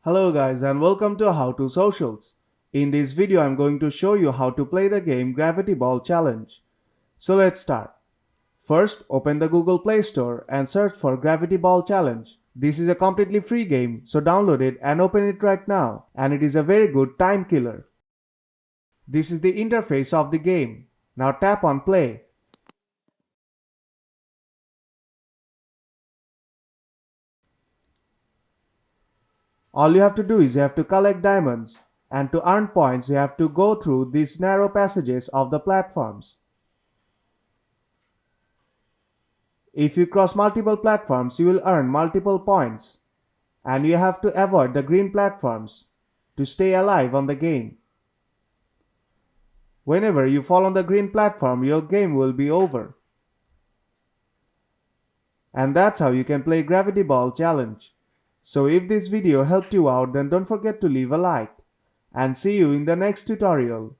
Hello guys and welcome to How to Socials. In this video I'm going to show you how to play the game Gravity Ball Challenge. So let's start. First open the Google Play Store and search for Gravity Ball Challenge. This is a completely free game, so download it and open it right now, and it is a very good time killer. This is the interface of the game. Now tap on play. All you have to do is you have to collect diamonds, and to earn points you have to go through these narrow passages of the platforms. If you cross multiple platforms you will earn multiple points, and you have to avoid the green platforms to stay alive on the game. Whenever you fall on the green platform your game will be over. And that's how you can play Gravity Ball Challenge. So if this video helped you out, then don't forget to leave a like, and see you in the next tutorial.